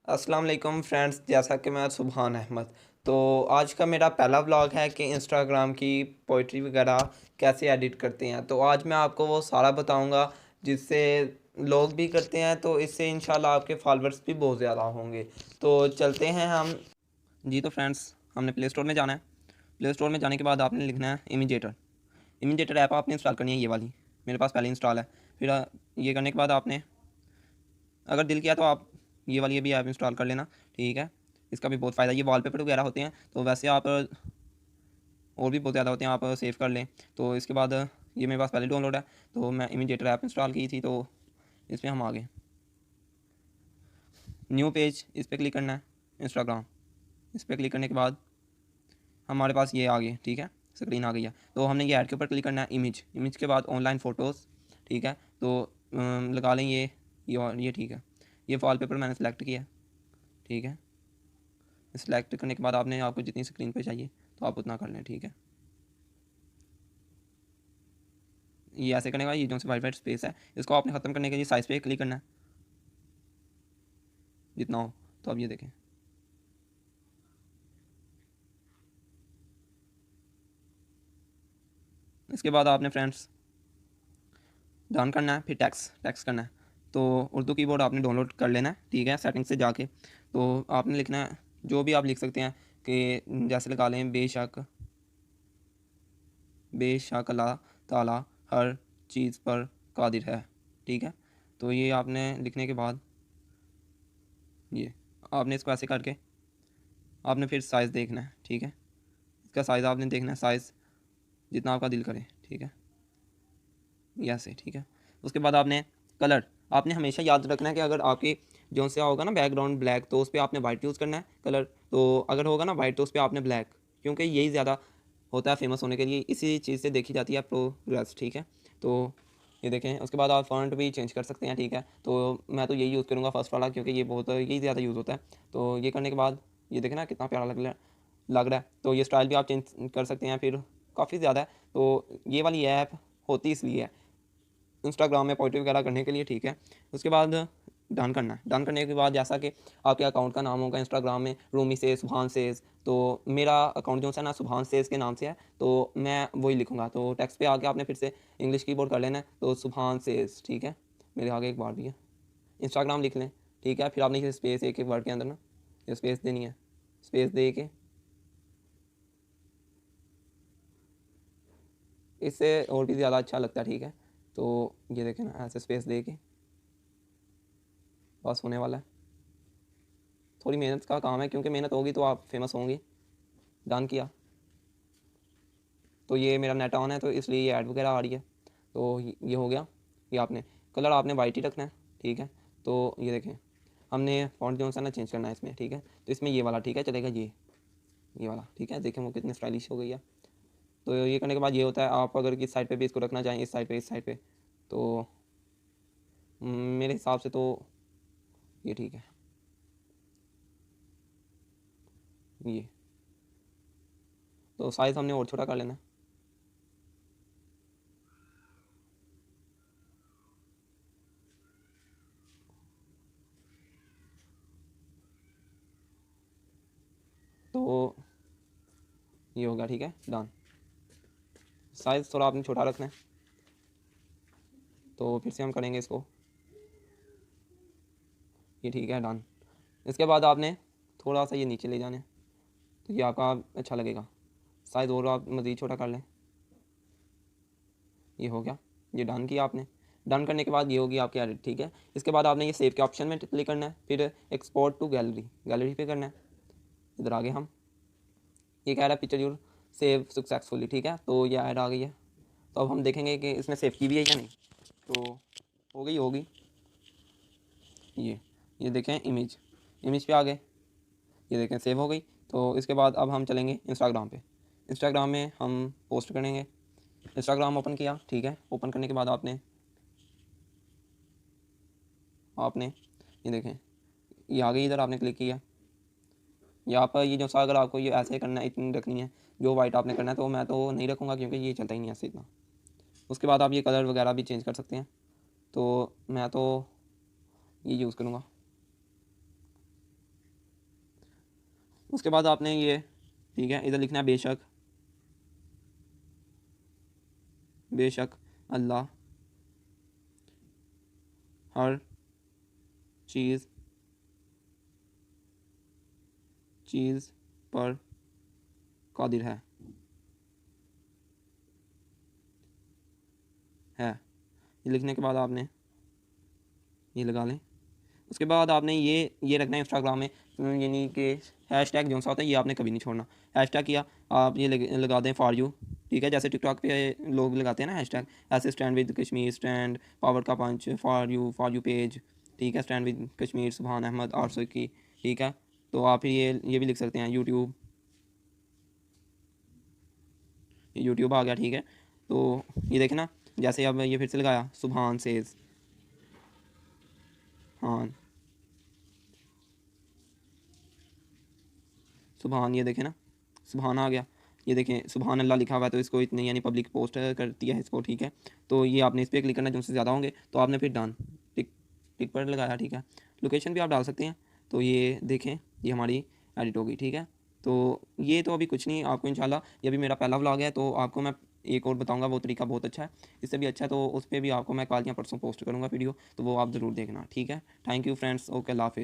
अस्सलाम वालेकुम फ्रेंड्स, जैसा कि मैं सुबहान अहमद। तो आज का मेरा पहला व्लॉग है कि इंस्टाग्राम की पोइट्री वगैरह कैसे एडिट करते हैं। तो आज मैं आपको वो सारा बताऊंगा जिससे लोग भी करते हैं, तो इससे इंशाल्लाह आपके फॉलोअर्स भी बहुत ज़्यादा होंगे। तो चलते हैं हम जी। तो फ्रेंड्स, हमने प्ले स्टोर में जाना है। प्ले स्टोर में जाने के बाद आपने लिखना है इमिजेटर। इमिजेटर ऐप आपने इंस्टॉल करनी है, ये वाली मेरे पास पहले इंस्टॉल है। फिर ये करने के बाद आपने अगर दिल किया तो आप ये वाली भी ऐप इंस्टॉल कर लेना, ठीक है। इसका भी बहुत फ़ायदा, ये वॉलपेपर वगैरह होते हैं, तो वैसे आप और भी बहुत ज़्यादा होते हैं, आप सेव कर लें। तो इसके बाद ये मेरे पास पहले डाउनलोड है, तो मैं इमीडिएटर ऐप इंस्टॉल की थी, तो इसमें हम आ गए। न्यू पेज, इस पर क्लिक करना है, इंस्टाग्राम। इस पर क्लिक करने के बाद हमारे पास ये आ गए, ठीक है, स्क्रीन आ गई है। तो हमने ये ऐड के ऊपर क्लिक करना है, इमेज। इमेज के बाद ऑनलाइन फ़ोटोज़, ठीक है। तो लगा लें ये और ये, ठीक है। ये वॉलपेपर मैंने सेलेक्ट किया, ठीक है। सेलेक्ट करने के बाद आपने आपको जितनी स्क्रीन पे चाहिए तो आप उतना कर लें, ठीक है। ये ऐसे करने का, ये जो से वाइट वाइट स्पेस है, इसको आपने ख़त्म करने के लिए साइज़ पे क्लिक करना है जितना हो। तो अब ये देखें, इसके बाद आपने फ्रेंड्स डन करना है, फिर टैक्स करना है। तो उर्दू कीबोर्ड आपने डाउनलोड कर लेना है, ठीक है, सेटिंग से जाके। तो आपने लिखना है जो भी आप लिख सकते हैं, कि जैसे लगा लें बेशक, बेशक अल्लाह ताला हर चीज़ पर कादिर है, ठीक है। तो ये आपने लिखने के बाद ये आपने इसको ऐसे करके आपने फिर साइज़ देखना है, ठीक है। इसका साइज़ आपने देखना है, साइज़ जितना आपका दिल करे, ठीक है, ये ऐसे, ठीक है। उसके बाद आपने कलर, आपने हमेशा याद रखना है कि अगर आपकी जो से होगा ना बैकग्राउंड ब्लैक, तो उस पर आपने वाइट यूज़ करना है कलर। तो अगर होगा ना वाइट, तो उस पर आपने ब्लैक, क्योंकि यही ज़्यादा होता है फेमस होने के लिए, इसी चीज़ से देखी जाती है प्रोग्रेस, ठीक है। तो ये देखें, उसके बाद आप फॉन्ट भी चेंज कर सकते हैं, ठीक है। तो मैं तो यही यूज़ करूँगा फर्स्ट वाला, क्योंकि ये बहुत यही ज़्यादा यूज़ होता है। तो ये करने के बाद ये देखें ना कितना प्यारा लग रहा है। तो ये स्टाइल भी आप चेंज कर सकते हैं, फिर काफ़ी ज़्यादा है। तो ये वाली ऐप होती इसलिए है इंस्टाग्राम में पोइट्री वगैरह करने के लिए, ठीक है। उसके बाद डन करना है। डन करने के बाद जैसा कि आपके अकाउंट का नाम होगा इंस्टाग्राम में, रूमी से सुबहान सेज, तो मेरा अकाउंट जो है ना सुबहान सेज के नाम से है, तो मैं वही लिखूँगा। तो टेक्स्ट पे आके आपने फिर से इंग्लिश कीबोर्ड कर लेना है, तो सुबहान सेज, ठीक है। मेरे आगे एक बार भी है, इंस्टाग्राम लिख लें, ठीक है। फिर आपने ये स्पेस एक एक वर्ड के अंदर ना ये स्पेस देनी है, स्पेस दे के इससे और भी ज़्यादा अच्छा लगता है, ठीक है। तो ये देखें ना, ऐसे स्पेस दे के बस होने वाला है। थोड़ी मेहनत का काम है, क्योंकि मेहनत होगी तो आप फेमस होंगे। डन किया, तो ये मेरा नेट ऑन है, तो इसलिए ये ऐड वगैरह आ रही है। तो ये हो गया। ये आपने कलर आपने वाइट ही रखना है, ठीक है। तो ये देखें, हमने फॉन्ट जो है ना चेंज करना है इसमें, ठीक है। तो इसमें ये वाला, ठीक है, चलेगा ये वाला, ठीक है। देखें वो कितनी स्टाइलिश हो गई है। तो ये करने के बाद ये होता है, आप अगर किस साइड पे भी इसको रखना चाहें, इस साइड पे, इस साइड पे, तो मेरे हिसाब से तो ये ठीक है। ये तो साइज़ हमने और छोटा कर लेना है। तो ये होगा, ठीक है, डन। साइज़ थोड़ा आपने छोटा रखना है। तो फिर से हम करेंगे इसको, ये ठीक है, डन। इसके बाद आपने थोड़ा सा ये नीचे ले जाना है, तो ये आपका अच्छा लगेगा। साइज़ और आप मज़ीद छोटा कर लें, ये हो गया। ये डन किया आपने। डन करने के बाद ये होगी आपकी एडिट, ठीक है। इसके बाद आपने ये सेव के ऑप्शन में क्लिक करना है, फिर एक्सपोर्ट टू गैलरी, गैलरी पे करना है। इधर आगे हम ये कह रहा है पिक्चर यूर सेव सक्सेसफुली, ठीक है। तो ये ऐड आ गई है। तो अब हम देखेंगे कि इसने सेव की भी है या नहीं। तो हो गई होगी। ये देखें, इमेज, इमेज पे आ गए, ये देखें सेव हो गई। तो इसके बाद अब हम चलेंगे इंस्टाग्राम पे। इंस्टाग्राम में हम पोस्ट करेंगे। इंस्टाग्राम ओपन किया, ठीक है। ओपन करने के बाद आपने आपने ये देखें, ये आ गई, इधर आपने क्लिक किया। यहाँ पर ये जो सा, अगर आपको ये ऐसे करना है, इतनी रखनी है, जो वाइट आपने करना है, तो मैं तो नहीं रखूँगा, क्योंकि ये चलता ही नहीं ऐसे इतना। उसके बाद आप ये कलर वगैरह भी चेंज कर सकते हैं, तो मैं तो ये यूज़ करूँगा। उसके बाद आपने ये, ठीक है, इधर लिखना है बेशक, बेशक अल्लाह हर चीज़ पर कादिर है। ये लिखने के बाद आपने ये लगा लें। उसके बाद आपने ये रखना है इंस्टाग्राम में, यानी कि हैशटैग जो सा होता है ये आपने कभी नहीं छोड़ना। हैशटैग किया, आप ये लगा दें फॉर यू, ठीक है, जैसे टिकटॉक पे लोग लगाते हैं ना हैशटैग, ऐसे stand with Kashmir, stand power का पंच, फॉर यू पेज, ठीक है, स्टैंड विद कश्मीर, सुभान अहमद आरसो की, ठीक है। तो आप फिर ये भी लिख सकते हैं यूट्यूब आ गया, ठीक है। तो ये देखें ना, जैसे अब ये फिर से लगाया सुभान सेज, हाँ सुभान, ये देखें ना सुभान आ गया, ये देखें सुभान अल्लाह लिखा हुआ है, तो इसको इतनी यानी पब्लिक पोस्ट करती है इसको, ठीक है। तो ये आपने इस पर क्लिक करना, जो से ज़्यादा होंगे तो आपने फिर डन टिक टिक पर लगाया, ठीक है। लोकेशन भी आप डाल सकते हैं। तो ये देखें ये हमारी एडिट होगी, ठीक है। तो ये तो अभी कुछ नहीं, आपको इंशाल्लाह, ये भी मेरा पहला व्लॉग है, तो आपको मैं एक और बताऊंगा, वो तरीका बहुत अच्छा है, इससे भी अच्छा है, तो उस पर भी आपको मैं कल या परसों पोस्ट करूँगा वीडियो, तो वो आप ज़रूर देखना, ठीक है। थैंक यू फ्रेंड्स, ओके, अल्लाह हाफिज़।